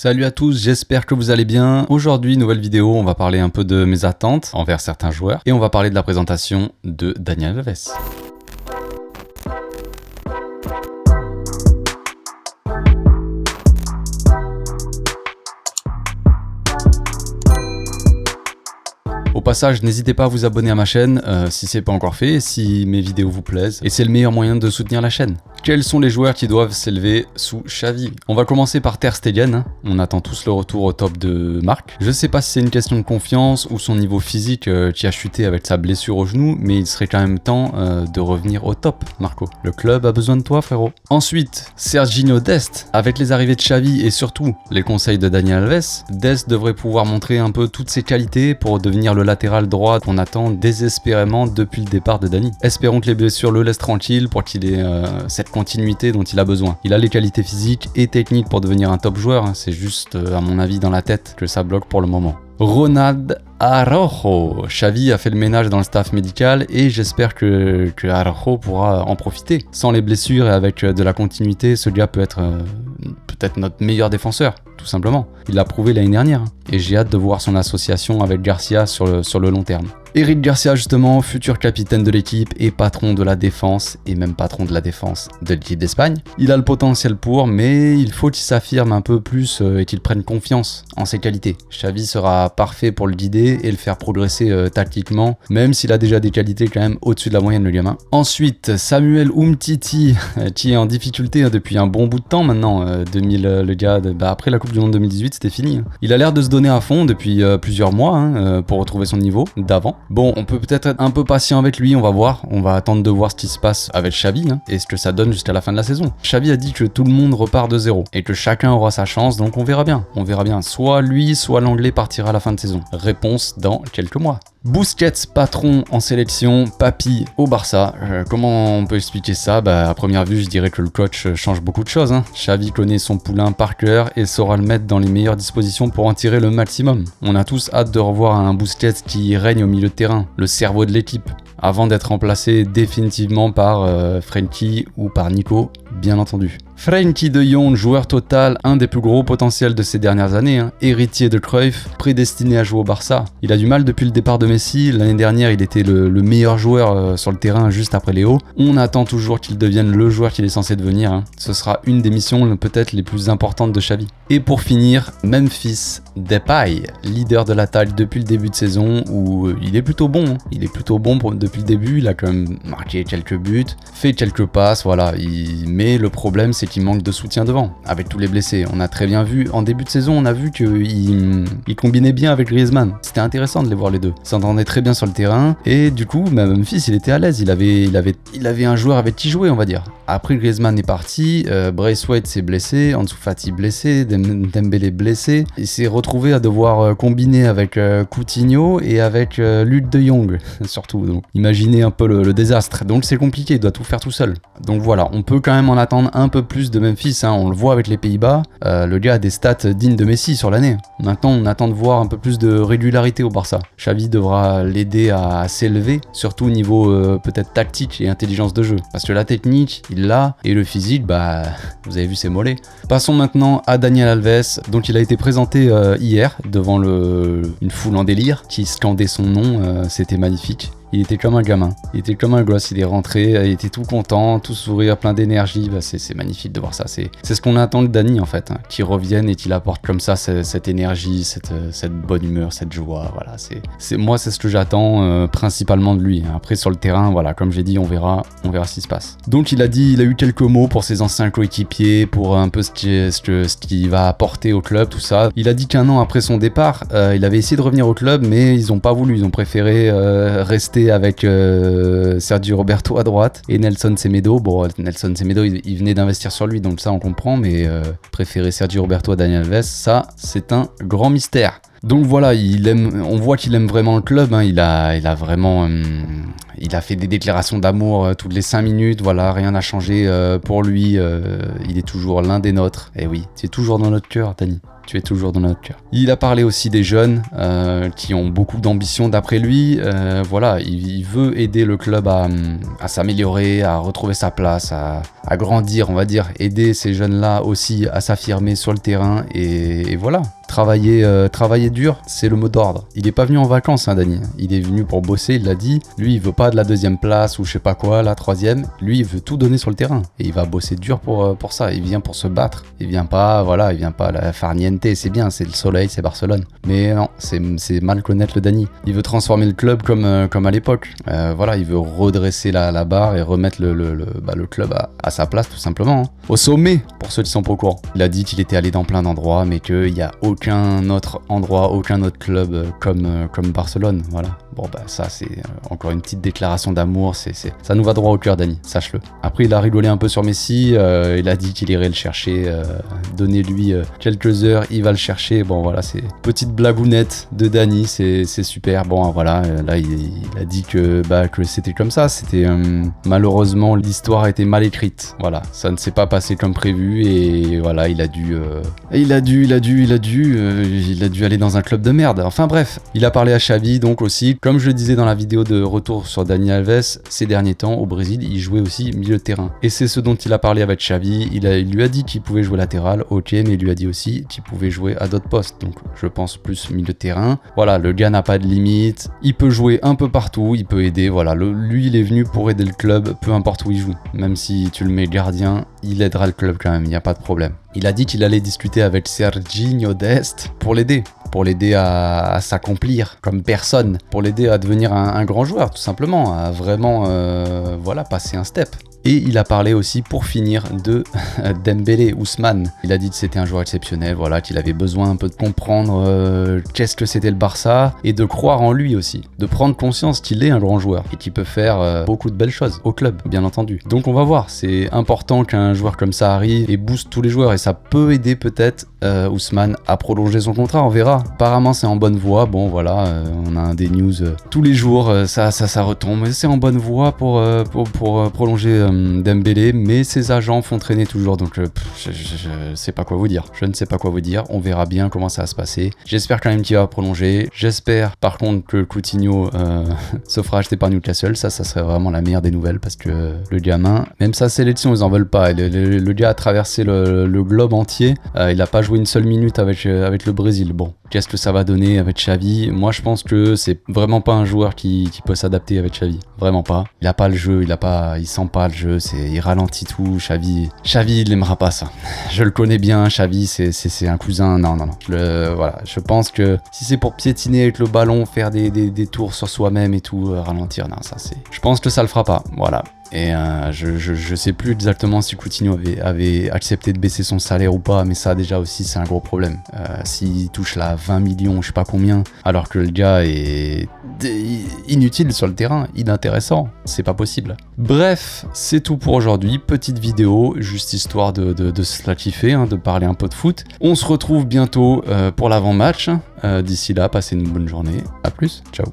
Salut à tous, j'espère que vous allez bien. Aujourd'hui, nouvelle vidéo, on va parler un peu de mes attentes envers certains joueurs et on va parler de la présentation de Daniel Alves. Au passage, n'hésitez pas à vous abonner à ma chaîne si c'est pas encore fait, si mes vidéos vous plaisent, et c'est le meilleur moyen de soutenir la chaîne. Quels sont les joueurs qui doivent s'élever sous Xavi? On va commencer par Ter Stegen, on attend tous le retour au top de Marc. Je sais pas si c'est une question de confiance ou son niveau physique qui a chuté avec sa blessure au genou, mais il serait quand même temps de revenir au top, Marco. Le club a besoin de toi, frérot. Ensuite, Serginho Dest. Avec les arrivées de Xavi et surtout les conseils de Daniel Alves, Dest devrait pouvoir montrer un peu toutes ses qualités pour devenir le latéral droit qu'on attend désespérément depuis le départ de Dani. Espérons que les blessures le laissent tranquille pour qu'il ait cette continuité dont il a besoin. Il a les qualités physiques et techniques pour devenir un top joueur, hein. C'est juste à mon avis dans la tête que ça bloque pour le moment. Ronald Araujo. Xavi a fait le ménage dans le staff médical et j'espère que Araujo pourra en profiter. Sans les blessures et avec de la continuité, ce gars peut être peut-être notre meilleur défenseur, tout simplement. Il l'a prouvé l'année dernière et j'ai hâte de voir son association avec Garcia sur le long terme. Eric Garcia justement, futur capitaine de l'équipe et patron de la défense, et même patron de la défense de l'équipe d'Espagne. Il a le potentiel pour, mais il faut qu'il s'affirme un peu plus et qu'il prenne confiance en ses qualités. Xavi sera parfait pour le guider et le faire progresser tactiquement, même s'il a déjà des qualités quand même au-dessus de la moyenne, le gamin. Ensuite, Samuel Umtiti, qui est en difficulté depuis un bon bout de temps maintenant. Le gars, après la Coupe du Monde 2018, c'était fini. Il a l'air de se donner à fond depuis plusieurs mois pour retrouver son niveau d'avant. Bon, on peut peut-être être un peu patient avec lui, on va voir. On va attendre de voir ce qui se passe avec Xavi et ce que ça donne jusqu'à la fin de la saison. Xavi a dit que tout le monde repart de zéro et que chacun aura sa chance, donc on verra bien. On verra bien. Soit lui, soit l'anglais partira à la fin de saison. Réponse dans quelques mois. Busquets, patron en sélection, papy au Barça. Comment on peut expliquer ça? À première vue, je dirais que le coach change beaucoup de choses. Xavi connaît son poulain par cœur et saura le mettre dans les meilleures dispositions pour en tirer le maximum. On a tous hâte de revoir un Busquets qui règne au milieu de terrain, le cerveau de l'équipe, avant d'être remplacé définitivement par Frenkie ou par Nico, bien entendu. Frenkie de Jong, joueur total, un des plus gros potentiels de ces dernières années, héritier de Cruyff, prédestiné à jouer au Barça. Il a du mal depuis le départ de Messi, l'année dernière il était le meilleur joueur sur le terrain juste après Léo. On attend toujours qu'il devienne le joueur qu'il est censé devenir, Ce sera une des missions peut-être les plus importantes de Xavi. Et pour finir, Memphis Depay, leader de l'attaque depuis le début de saison où il est plutôt bon. Il est plutôt bon depuis le début, il a quand même marqué quelques buts, fait quelques passes, voilà. Mais le problème c'est qu'il manque de soutien devant, avec tous les blessés. On a très bien vu, en début de saison, on a vu qu'il combinait bien avec Griezmann. C'était intéressant de les voir les deux. Ils s'entendaient très bien sur le terrain, et du coup, Memphis, il était à l'aise. Il avait un joueur avec qui jouer, on va dire. Après, Griezmann est parti, Braithwaite s'est blessé, Ansu Fati blessé, Dembélé blessé. Il s'est retrouvé à devoir combiner avec Coutinho et avec Luc de Jong, surtout. Donc, imaginez un peu le désastre. Donc, c'est compliqué, il doit tout faire tout seul. Donc voilà, on peut quand même en attendre un peu plus de Memphis, on le voit avec les Pays-Bas, le gars a des stats dignes de Messi sur l'année. Maintenant on attend de voir un peu plus de régularité au Barça. Xavi devra l'aider à s'élever, surtout au niveau peut-être tactique et intelligence de jeu, parce que la technique il l'a et le physique, vous avez vu ses mollets. Passons maintenant à Daniel Alves, donc il a été présenté hier devant une foule en délire qui scandait son nom, c'était magnifique. Il était comme un gamin, il était comme un gosse, il est rentré, il était tout content, tout sourire, plein d'énergie, c'est magnifique de voir ça, c'est ce qu'on attend de Dani en fait, qu'il revienne et qu'il apporte comme ça cette énergie, cette bonne humeur, cette joie, voilà, moi c'est ce que j'attends principalement de lui. Après sur le terrain, voilà, comme j'ai dit, on verra ce qui se passe. Donc il a eu quelques mots pour ses anciens coéquipiers, pour un peu ce qu'il va apporter au club, tout ça. Il a dit qu'un an après son départ, il avait essayé de revenir au club, mais ils ont pas voulu, ils ont préféré rester avec Sergio Roberto à droite et Nelson Semedo. Bon, Nelson Semedo, il venait d'investir sur lui, donc ça on comprend, mais préférer Sergio Roberto à Daniel Alves, ça c'est un grand mystère. Donc voilà, on voit qu'il aime vraiment le club, hein. Il a vraiment... il a fait des déclarations d'amour toutes les 5 minutes, voilà, rien n'a changé pour lui, il est toujours l'un des nôtres. Et oui, c'est toujours dans notre cœur, Dany. Tu es toujours dans notre cœur. Il a parlé aussi des jeunes qui ont beaucoup d'ambition d'après lui. Voilà, il veut aider le club à s'améliorer, à retrouver sa place, à grandir, on va dire. Aider ces jeunes-là aussi à s'affirmer sur le terrain. Et voilà, travailler dur, c'est le mot d'ordre. Il n'est pas venu en vacances, hein, Dany. Il est venu pour bosser, il l'a dit. Lui, il veut pas de la 2e place ou je sais pas quoi, la 3e. Lui, il veut tout donner sur le terrain. Et il va bosser dur pour ça. Il vient pour se battre. Il vient pas la farniente. C'est bien, c'est le soleil, c'est Barcelone. Mais non, c'est mal connaître le Dany. Il veut transformer le club comme à l'époque. Voilà, il veut redresser la barre et remettre le club à sa place, tout simplement. Hein. Au sommet, pour ceux qui sont pas au courant. Il a dit qu'il était allé dans plein d'endroits, mais qu'il n'y a aucun autre endroit, aucun autre club comme Barcelone. Voilà. Bon, bah ça, c'est encore une petite déclaration d'amour. Ça nous va droit au cœur, Dany, sache-le. Après, il a rigolé un peu sur Messi. Il a dit qu'il irait le chercher. Donnez-lui quelques heures, il va le chercher. Bon, voilà, c'est petite blagounette de Dany. C'est super. Bon, voilà, là, il a dit que c'était comme ça. C'était malheureusement, l'histoire a été mal écrite. Voilà, ça ne s'est pas passé comme prévu. Et voilà, il a dû aller dans un club de merde. Enfin bref, il a parlé à Xavi, donc aussi. Comme je le disais dans la vidéo de retour sur Dani Alves, ces derniers temps, au Brésil, il jouait aussi milieu de terrain. Et c'est ce dont il a parlé avec Xavi. Il lui a dit qu'il pouvait jouer latéral, ok, mais il lui a dit aussi qu'il pouvait jouer à d'autres postes. Donc je pense plus milieu de terrain. Voilà, le gars n'a pas de limite. Il peut jouer un peu partout, il peut aider. Voilà, lui, il est venu pour aider le club, peu importe où il joue. Même si tu le mets gardien, il aidera le club quand même, il n'y a pas de problème. Il a dit qu'il allait discuter avec Serginho Dest pour l'aider à s'accomplir comme personne, pour l'aider à devenir un grand joueur, tout simplement, à vraiment passer un step. Et il a parlé aussi, pour finir, de Dembélé, Ousmane. Il a dit que c'était un joueur exceptionnel, voilà, qu'il avait besoin un peu de comprendre qu'est-ce que c'était le Barça, et de croire en lui aussi, de prendre conscience qu'il est un grand joueur, et qu'il peut faire beaucoup de belles choses au club, bien entendu. Donc on va voir, c'est important qu'un joueur comme ça arrive et booste tous les joueurs, et ça peut aider peut-être Ousmane à prolonger son contrat, on verra. Apparemment c'est en bonne voie, bon voilà, on a des news tous les jours, ça retombe, mais c'est en bonne voie pour prolonger Dembélé, mais ses agents font traîner toujours, donc je sais pas quoi vous dire. Je ne sais pas quoi vous dire, on verra bien comment ça va se passer. J'espère quand même qu'il va prolonger. J'espère par contre que Coutinho se fera acheter par Newcastle, ça serait vraiment la meilleure des nouvelles, parce que le gamin, même sa sélection, ils en veulent pas. Le gars a traversé le globe entier, il a pas joué une seule minute avec le Brésil. Bon, qu'est-ce que ça va donner avec Xavi? Moi je pense que c'est vraiment pas un joueur qui peut s'adapter avec Xavi, vraiment pas. Il a pas le jeu, il sent pas le jeu, il ralentit tout. Xavi il n'aimera pas ça. Je le connais bien, Xavi c'est un cousin, non. Voilà, je pense que si c'est pour piétiner avec le ballon, faire des tours sur soi-même et tout, ralentir, non, ça c'est... Je pense que ça le fera pas, voilà. Et je sais plus exactement si Coutinho avait accepté de baisser son salaire ou pas, mais ça déjà aussi c'est un gros problème. S'il touche là 20 millions, je sais pas combien, alors que le gars est inutile sur le terrain, inintéressant, c'est pas possible. Bref, c'est tout pour aujourd'hui, petite vidéo, juste histoire de se la kiffer, hein, de parler un peu de foot. On se retrouve bientôt pour l'avant-match. D'ici là, passez une bonne journée, à plus, ciao.